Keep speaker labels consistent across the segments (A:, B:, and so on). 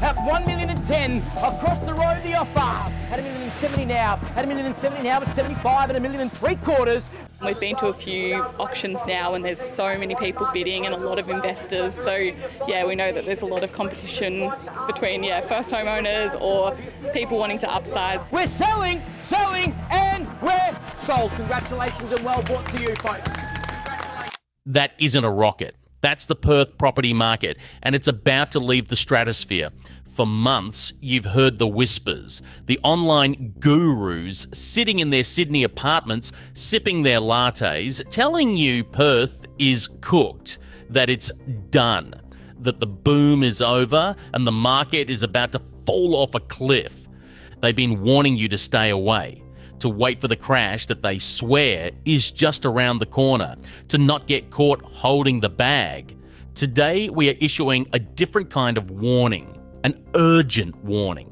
A: at 1,010,000 across the road. The offer at 1,070,000 now. At 1,070,000 now, at 75 and 1,350,000.
B: We've been to a few auctions now and there's so many people bidding and a lot of investors. So yeah, we know that there's a lot of competition between first homeowners or people wanting to upsize.
A: We're selling, and we're sold. Congratulations and well bought to you, folks.
C: That isn't a rocket. That's the Perth property market, and it's about to leave the stratosphere. For months, you've heard the whispers, the online gurus sitting in their Sydney apartments, sipping their lattes, telling you Perth is cooked, that it's done, that the boom is over and the market is about to fall off a cliff. They've been warning you to stay away, to wait for the crash that they swear is just around the corner, to not get caught holding the bag. Today, we are issuing a different kind of warning, an urgent warning.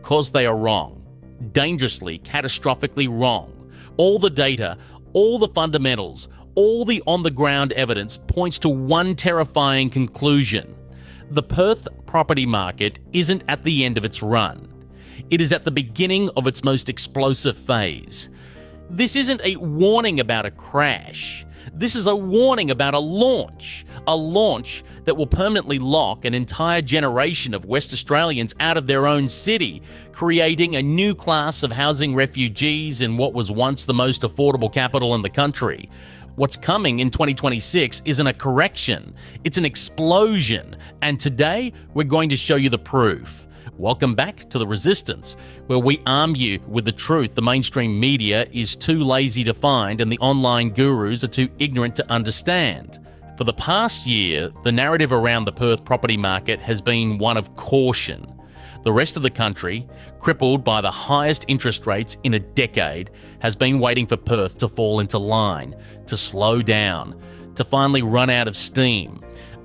C: Because they are wrong, dangerously, catastrophically wrong. All the data, all the fundamentals, all the on-the-ground evidence points to one terrifying conclusion. The Perth property market isn't at the end of its run. It is at the beginning of its most explosive phase. This isn't a warning about a crash. This is a warning about a launch that will permanently lock an entire generation of West Australians out of their own city, creating a new class of housing refugees in what was once the most affordable capital in the country. What's coming in 2026 isn't a correction, it's an explosion, and today we're going to show you the proof. Welcome back to The Resistance, where we arm you with the truth the mainstream media is too lazy to find and the online gurus are too ignorant to understand. For the past year, the narrative around the Perth property market has been one of caution. The rest of the country, crippled by the highest interest rates in a decade, has been waiting for Perth to fall into line, to slow down, to finally run out of steam.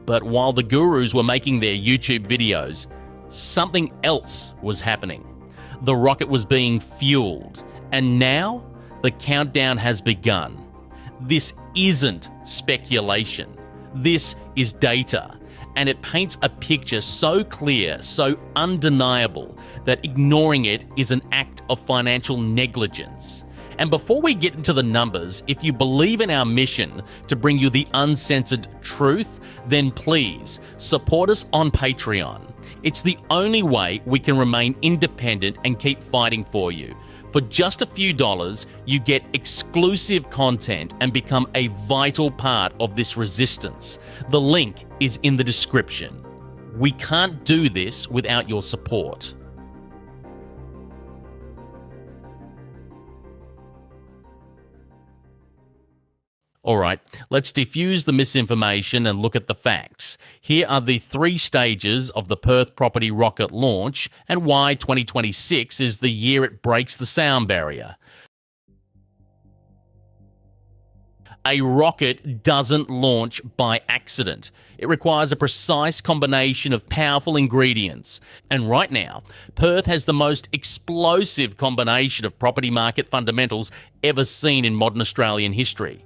C: But while the gurus were making their YouTube videos, something else was happening. The rocket was being fueled, and now the countdown has begun. This isn't speculation. This is data, and it paints a picture so clear, so undeniable, that ignoring it is an act of financial negligence. And before we get into the numbers, if you believe in our mission to bring you the uncensored truth, then please support us on Patreon. It's the only way we can remain independent and keep fighting for you. For just a few dollars, you get exclusive content and become a vital part of this resistance. The link is in the description. We can't do this without your support. All right, let's diffuse the misinformation and look at the facts. Here are the 3 stages of the Perth property rocket launch and why 2026 is the year it breaks the sound barrier. A rocket doesn't launch by accident. It requires a precise combination of powerful ingredients. And right now, Perth has the most explosive combination of property market fundamentals ever seen in modern Australian history.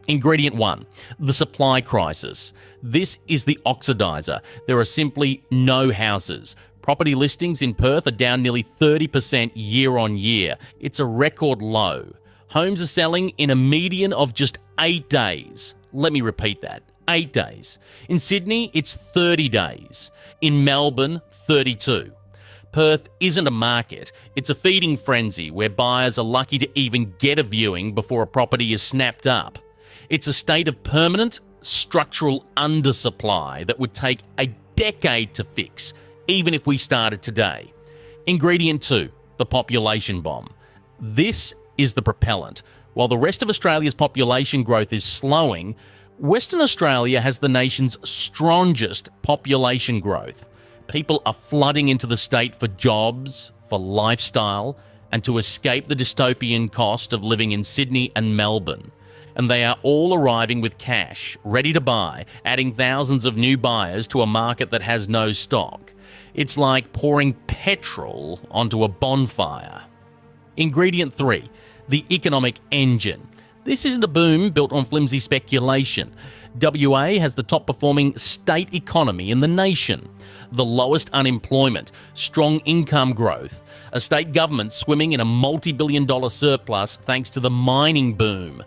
C: Ingredient 1, the supply crisis. This is the oxidizer. There are simply no houses. Property listings in Perth are down nearly 30% year on year. It's a record low. Homes are selling in a median of just 8 days. Let me repeat that, 8 days. In Sydney, it's 30 days. In Melbourne, 32. Perth isn't a market, it's a feeding frenzy where buyers are lucky to even get a viewing before a property is snapped up. It's a state of permanent, structural undersupply that would take a decade to fix, even if we started today. Ingredient 2, the population bomb. This is the propellant. While the rest of Australia's population growth is slowing, Western Australia has the nation's strongest population growth. People are flooding into the state for jobs, for lifestyle, and to escape the dystopian cost of living in Sydney and Melbourne. And they are all arriving with cash, ready to buy, adding thousands of new buyers to a market that has no stock. It's like pouring petrol onto a bonfire. Ingredient 3, the economic engine. This isn't a boom built on flimsy speculation. WA has the top performing state economy in the nation, the lowest unemployment, strong income growth, a state government swimming in a multi-billion-dollar surplus thanks to the mining boom.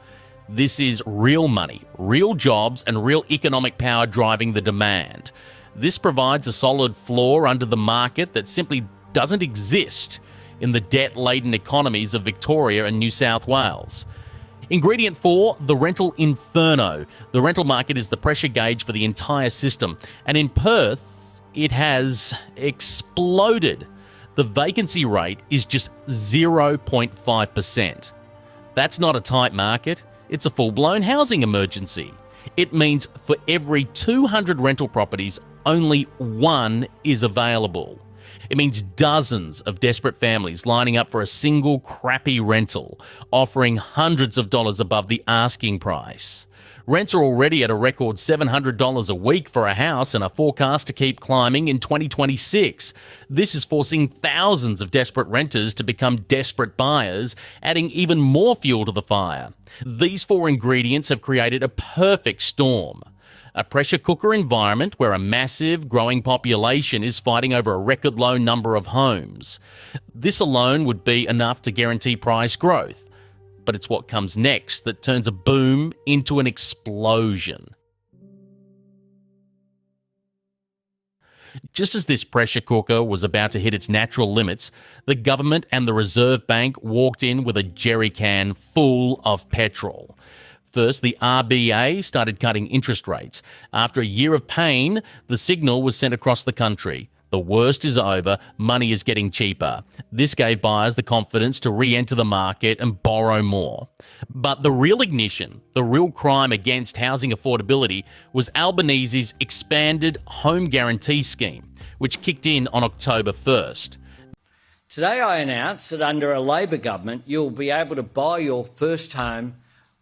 C: This is real money, real jobs, and real economic power driving the demand. This provides a solid floor under the market that simply doesn't exist in the debt-laden economies of Victoria and New South Wales. Ingredient 4, the rental inferno. The rental market is the pressure gauge for the entire system, and in Perth, it has exploded. The vacancy rate is just 0.5%. That's not a tight market. It's a full-blown housing emergency. It means for every 200 rental properties, only one is available. It means dozens of desperate families lining up for a single crappy rental, offering hundreds of dollars above the asking price. Rents are already at a record $700 a week for a house and are forecast to keep climbing in 2026. This is forcing thousands of desperate renters to become desperate buyers, adding even more fuel to the fire. These 4 ingredients have created a perfect storm. A pressure cooker environment where a massive, growing population is fighting over a record low number of homes. This alone would be enough to guarantee price growth. But it's what comes next that turns a boom into an explosion. Just as this pressure cooker was about to hit its natural limits, the government and the Reserve Bank walked in with a jerry can full of petrol. First, the RBA started cutting interest rates. After a year of pain, the signal was sent across the country. The worst is over, money is getting cheaper. This gave buyers the confidence to re-enter the market and borrow more. But the real ignition, the real crime against housing affordability, was Albanese's expanded home guarantee scheme, which kicked in on October 1st.
D: Today I announce that under a Labor government, you'll be able to buy your first home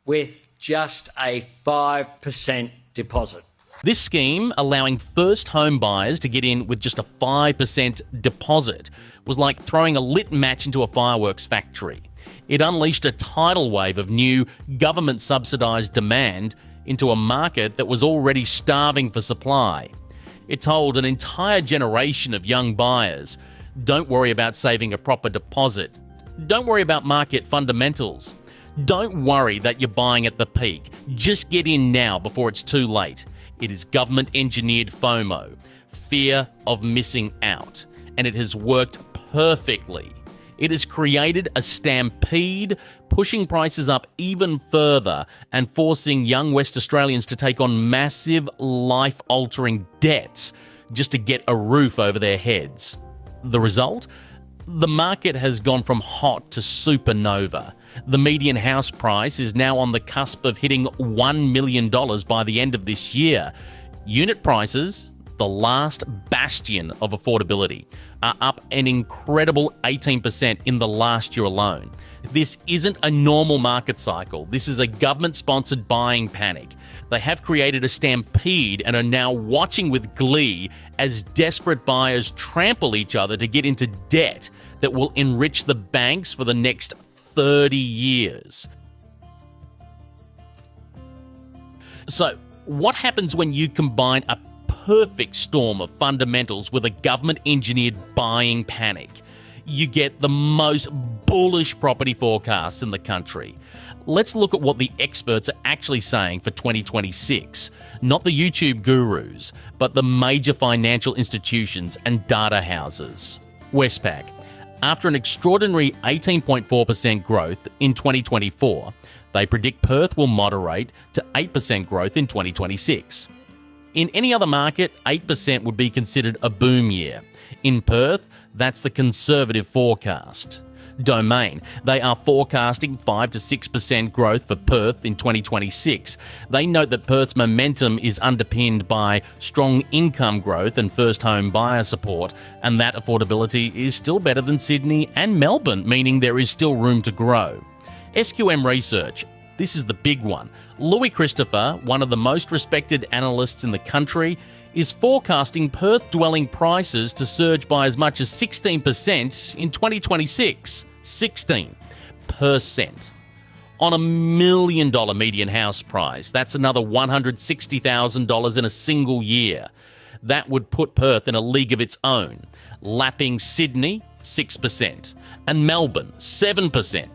D: with just a 5% deposit.
C: This scheme, allowing first home buyers to get in with just a 5% deposit, was like throwing a lit match into a fireworks factory. It unleashed a tidal wave of new government-subsidised demand into a market that was already starving for supply. It told an entire generation of young buyers, don't worry about saving a proper deposit. Don't worry about market fundamentals. Don't worry that you're buying at the peak. Just get in now before it's too late. It is government-engineered FOMO, fear of missing out, and it has worked perfectly. It has created a stampede, pushing prices up even further and forcing young West Australians to take on massive, life-altering debts just to get a roof over their heads. The result? The market has gone from hot to supernova. The median house price is now on the cusp of hitting $1 million by the end of this year. Unit prices, the last bastion of affordability, are up an incredible 18% in the last year alone. This isn't a normal market cycle. This is a government-sponsored buying panic. They have created a stampede and are now watching with glee as desperate buyers trample each other to get into debt that will enrich the banks for the next 30 years. So, what happens when you combine a perfect storm of fundamentals with a government-engineered buying panic? You get the most bullish property forecasts in the country. Let's look at what the experts are actually saying for 2026. Not the YouTube gurus, but the major financial institutions and data houses. Westpac. After an extraordinary 18.4% growth in 2024, they predict Perth will moderate to 8% growth in 2026. In any other market, 8% would be considered a boom year. In Perth, that's the conservative forecast. Domain. They are forecasting 5 to 6% growth for Perth in 2026. They note that Perth's momentum is underpinned by strong income growth and first home buyer support, and that affordability is still better than Sydney and Melbourne, meaning there is still room to grow. SQM Research. This is the big one. Louis Christopher, one of the most respected analysts in the country, is forecasting Perth dwelling prices to surge by as much as 16% in 2026. 16%. on $1 million median house price. That's another $160,000 in a single year. That would put Perth in a league of its own, lapping Sydney, 6%, and Melbourne, 7%.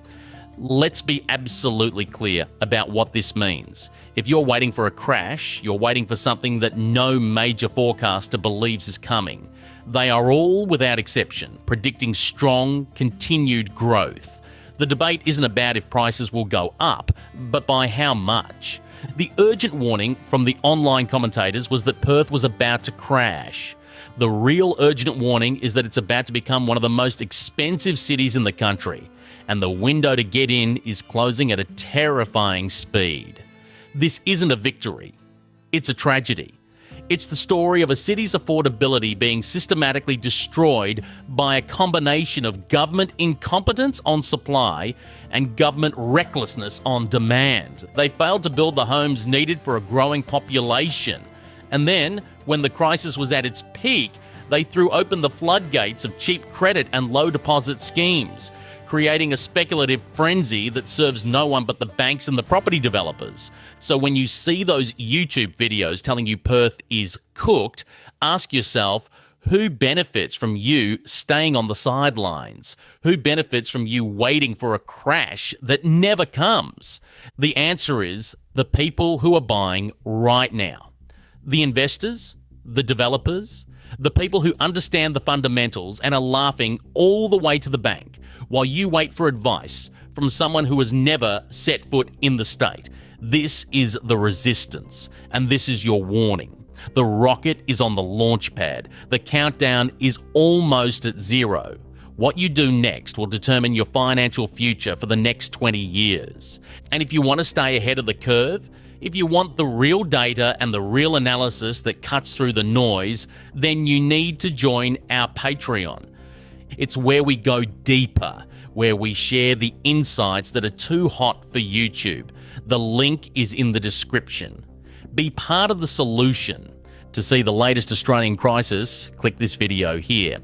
C: Let's be absolutely clear about what this means. If you're waiting for a crash, you're waiting for something that no major forecaster believes is coming. They are all, without exception, predicting strong, continued growth. The debate isn't about if prices will go up, but by how much. The urgent warning from the online commentators was that Perth was about to crash. The real urgent warning is that it's about to become one of the most expensive cities in the country, and the window to get in is closing at a terrifying speed. This isn't a victory, it's a tragedy. It's the story of a city's affordability being systematically destroyed by a combination of government incompetence on supply and government recklessness on demand. They failed to build the homes needed for a growing population. And then, when the crisis was at its peak, they threw open the floodgates of cheap credit and low deposit schemes, creating a speculative frenzy that serves no one but the banks and the property developers. So when you see those YouTube videos telling you Perth is cooked, ask yourself, who benefits from you staying on the sidelines? Who benefits from you waiting for a crash that never comes? The answer is the people who are buying right now. The investors, the developers, the people who understand the fundamentals and are laughing all the way to the bank while you wait for advice from someone who has never set foot in the state. This is the resistance, and this is your warning. The rocket is on the launch pad. The countdown is almost at zero. What you do next will determine your financial future for the next 20 years. And if you want to stay ahead of the curve, if you want the real data and the real analysis that cuts through the noise, then you need to join our Patreon. It's where we go deeper, where we share the insights that are too hot for YouTube. The link is in the description. Be part of the solution. To see the latest Australian crisis, click this video here.